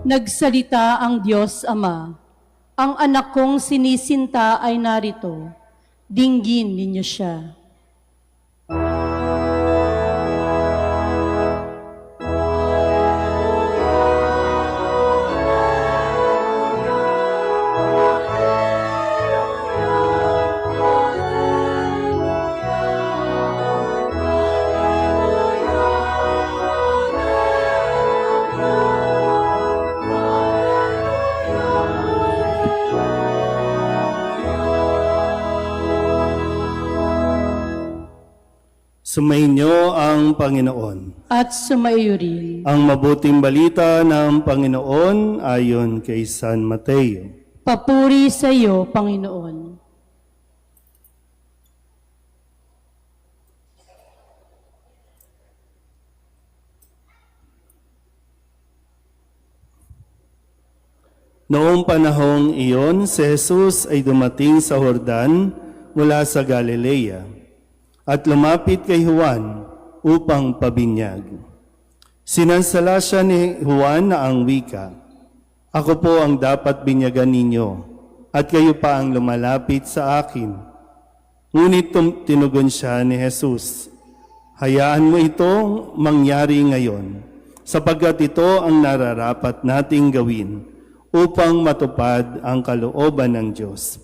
Nagsalita ang Diyos Ama. Ang anak kong sinisinta ay narito. Dinggin ninyo siya. Sumainyo ang Panginoon. At sumaiyo rin. Ang mabuting balita ng Panginoon ayon kay San Mateo. Papuri sa iyo, Panginoon. Noong panahong iyon, si Jesus ay dumating sa Jordan mula sa Galilea at lumapit kay Juan upang pabinyag. Sinansala siya ni Juan na ang wika, "Ako po ang dapat binyagan ninyo, at kayo pa ang lumalapit sa akin." Ngunit tinugon siya ni Jesus, "Hayaan mo itong mangyari ngayon, sapagkat ito ang nararapat nating gawin upang matupad ang kalooban ng Diyos."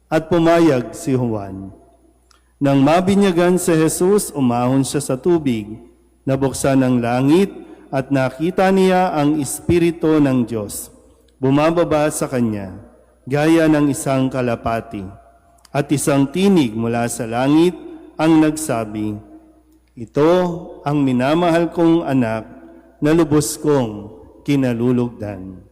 At pumayag si Juan. Nang mabinyagan si Jesus, umahon siya sa tubig, nabuksan ang langit at nakita niya ang Espiritu ng Diyos. Bumababa sa kanya, gaya ng isang kalapati, at isang tinig mula sa langit ang nagsabi, "Ito ang minamahal kong anak na lubos kong kinalulugdan."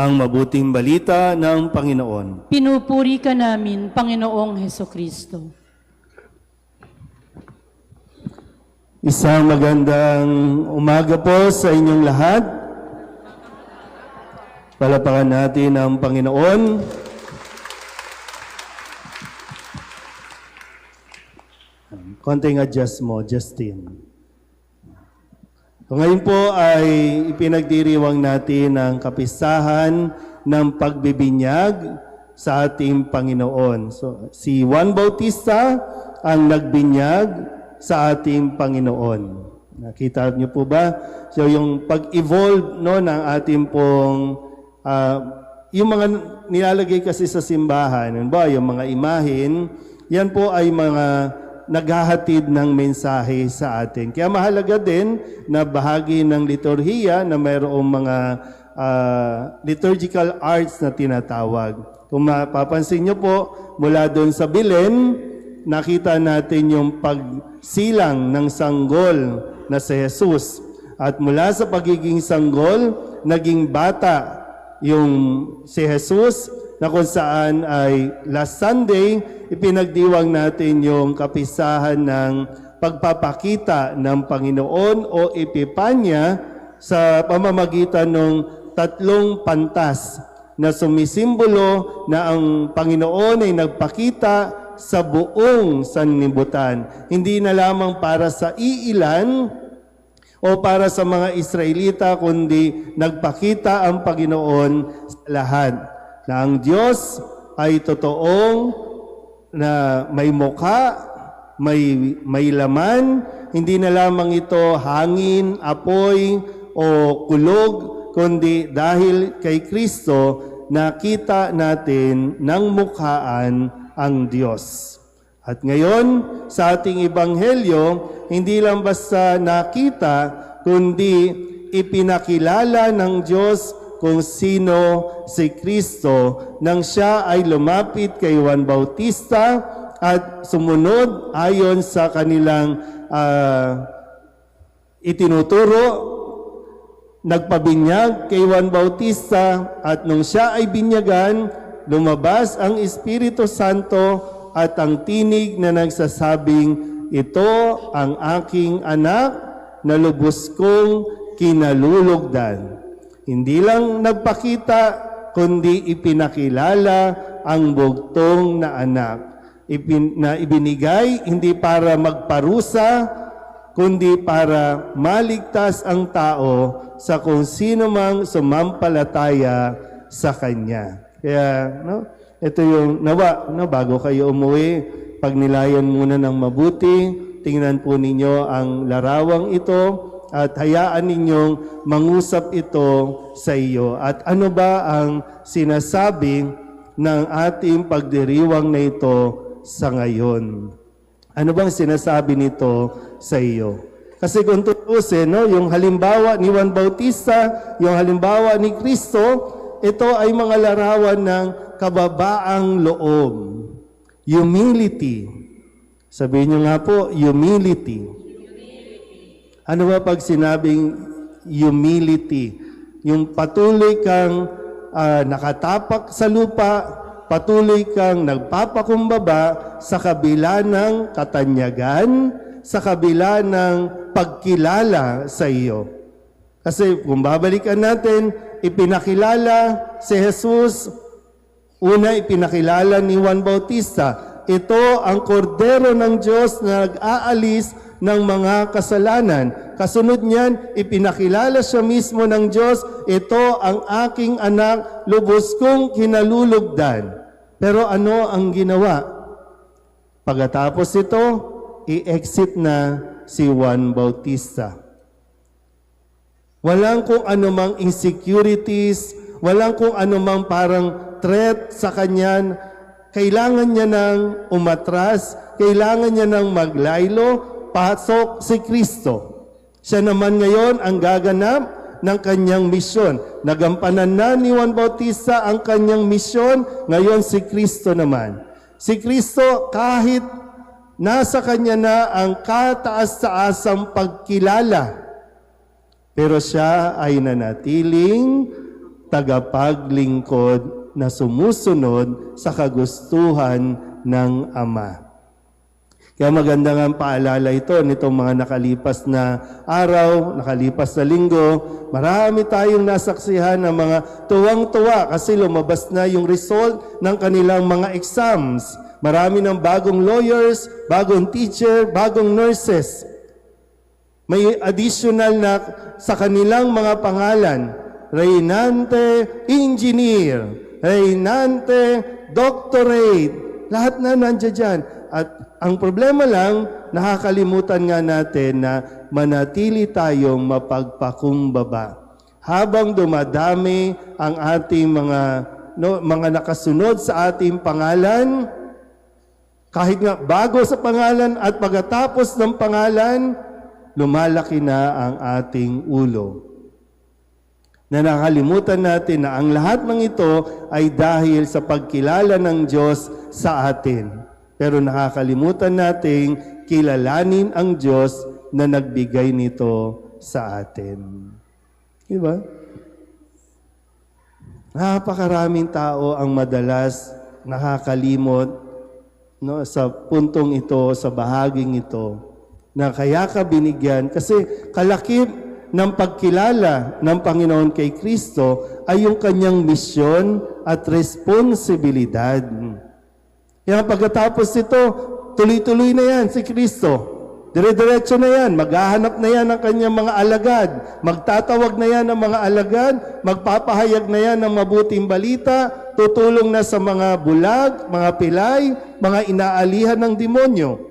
Ang mabuting balita ng Panginoon. Pinupuri ka namin, Panginoong Hesukristo. Isang magandang umaga po sa inyong lahat. Palapakan natin ang Panginoon. Konting adjust mo, Justin. So ngayon po ay ipinagdiriwang natin ang kapistahan ng pagbibinyag sa ating Panginoon. So si Juan Bautista ang nagbinyag sa ating Panginoon. Nakita niyo po ba? So yung pag-evolve no ng ating pong yung mga nilalagay kasi sa simbahan, ba yung mga imahen, yan po ay mga naghahatid ng mensahe sa atin. Kaya mahalaga din na bahagi ng liturhiya na mayroong mga liturgical arts na tinatawag. Kung mapapansin nyo po, mula doon sa Belen, nakita natin yung pagsilang ng sanggol na si Jesus. At mula sa pagiging sanggol, naging bata yung si Jesus, na kung saan ay last Sunday, ipinagdiwang natin yung kapisahan ng pagpapakita ng Panginoon o Epipanya sa pamamagitan ng 3 pantas na sumisimbolo na ang Panginoon ay nagpakita sa buong sanlibutan. Hindi na lamang para sa iilan o para sa mga Israelita, kundi nagpakita ang Panginoon sa lahat. Na ang Diyos ay totoong na may mukha, may laman, hindi na lamang ito hangin, apoy o kulog, kundi dahil kay Kristo nakita natin ng mukhaan ang Diyos. At ngayon, sa ating ebanghelyo, hindi lang basta nakita, kundi ipinakilala ng Diyos kung sino si Kristo nang siya ay lumapit kay Juan Bautista at sumunod ayon sa kanilang itinuturo, nagpabinyag kay Juan Bautista at nung siya ay binyagan, lumabas ang Espiritu Santo at ang tinig na nagsasabing, "Ito ang aking anak na lubos kong kinalulugdan." Hindi lang nagpakita, kundi ipinakilala ang bugtong na anak. Na ibinigay hindi para magparusa, kundi para maligtas ang tao sa kung sino mang sumampalataya sa Kanya. Kaya, ito yung nawa, bago kayo umuwi, pagnilayan muna ng mabuti, tingnan po ninyo ang larawang ito, at hayaan ninyong mangusap ito sa iyo. At ano ba ang sinasabi ng ating pagdiriwang na ito sa ngayon? Ano bang sinasabi nito sa iyo? Kasi kung tutusin, yung halimbawa ni Juan Bautista, yung halimbawa ni Kristo, ito ay mga larawan ng kababaang loob. Humility. Sabihin nyo nga po, humility. Ano ba pag sinabing humility? Yung patuloy kang nakatapak sa lupa, patuloy kang nagpapakumbaba sa kabila ng katanyagan, sa kabila ng pagkilala sa iyo. Kasi kung babalikan natin, ipinakilala si Jesus, una ipinakilala ni Juan Bautista. Ito ang kordero ng Diyos na nag-aalis ng mga kasalanan. Kasunod niyan, ipinakilala siya mismo ng Diyos, ito ang aking anak, lubos kong kinalulugdan. Pero ano ang ginawa? Pagkatapos ito, i-exit na si Juan Bautista. Walang kung anumang insecurities, walang kung anumang parang threat sa kanya. Kailangan niya ng umatras, kailangan niya ng maglaylo, pasok si Kristo. Siya naman ngayon ang gaganap ng kanyang misyon. Nagampanan na ni Juan Bautista ang kanyang misyon, ngayon si Kristo naman. Si Kristo kahit nasa kanya na ang kataas-taasang pagkilala, pero siya ay nanatiling tagapaglingkod na sumusunod sa kagustuhan ng Ama. Kaya maganda nga paalala ito nitong mga nakalipas na araw, nakalipas na linggo. Marami tayong nasaksihan ng mga tuwang-tuwa kasi lumabas na yung result ng kanilang mga exams. Marami ng bagong lawyers, bagong teacher, bagong nurses. May additional na sa kanilang mga pangalan, Reynante Engineer, Reynante Doctorate, lahat na nandiyan dyan. At ang problema lang, nakakalimutan nga natin na manatili tayong mapagpakumbaba. Habang dumadami ang ating mga nakasunod sa ating pangalan, kahit nga bago sa pangalan at pagkatapos ng pangalan, lumalaki na ang ating ulo. Na nakalimutan natin na ang lahat ng ito ay dahil sa pagkilala ng Diyos sa atin. Pero nakakalimutan nating kilalanin ang Diyos na nagbigay nito sa atin. Diba? Napakaraming tao ang madalas nakakalimot sa puntong ito, sa bahaging ito, na kaya ka binigyan kasi kalakip ng pagkilala ng Panginoon kay Kristo ay yung kanyang misyon at responsibilidad. Kaya pagkatapos ito, tuloy-tuloy na yan si Kristo. Dire-diretso na yan. Maghahanap na yan ng kanyang mga alagad. Magtatawag na yan ng mga alagad. Magpapahayag na yan ng mabuting balita. Tutulong na sa mga bulag, mga pilay, mga inaalihan ng demonyo.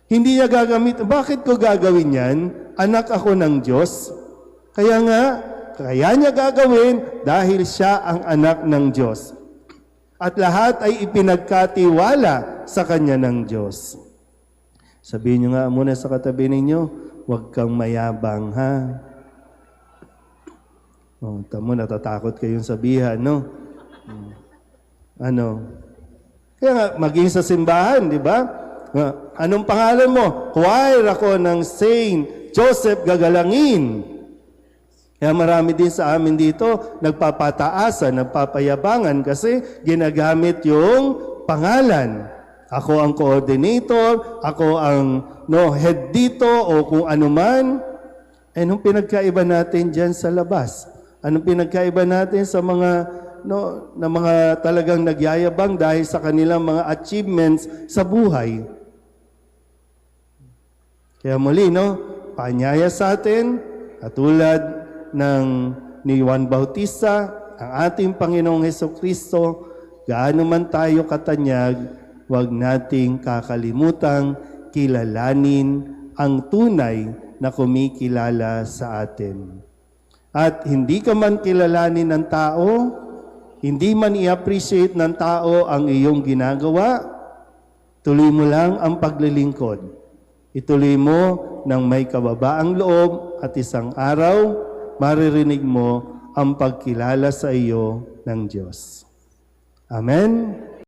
Hindi niya gagamit. Bakit ko gagawin yan? Anak ako ng Diyos. Kaya niya gagawin dahil siya ang anak ng Diyos. At lahat ay ipinagkatiwala sa Kanya ng Diyos. Sabihin nyo nga muna sa katabi ninyo, huwag kang mayabang, ha? Tamo, natatakot kayong sabihan, no? Kaya nga, maging sa simbahan, di ba? Anong pangalan mo? Choir ako ng Saint Joseph Gagalangin. Kaya marami din sa amin dito nagpapataasan, nagpapayabangan kasi ginagamit yung pangalan. Ako ang coordinator, ako ang head dito o kung ano man. Anong pinagkaiba natin dyan sa labas? Anong pinagkaiba natin sa mga na mga talagang nagyayabang dahil sa kanilang mga achievements sa buhay? Kaya muli, paanyaya sa atin, katulad ng ni Juan Bautista, ang ating Panginoong Hesukristo, gaano man tayo katanyag, huwag nating kakalimutang kilalanin ang tunay na kumikilala sa atin. At hindi ka man kilalanin ng tao, hindi man i-appreciate ng tao ang iyong ginagawa, tuloy mo lang ang paglilingkod. Ituloy mo ng may kababaang loob at isang araw, maririnig mo ang pagkilala sa iyo ng Diyos. Amen.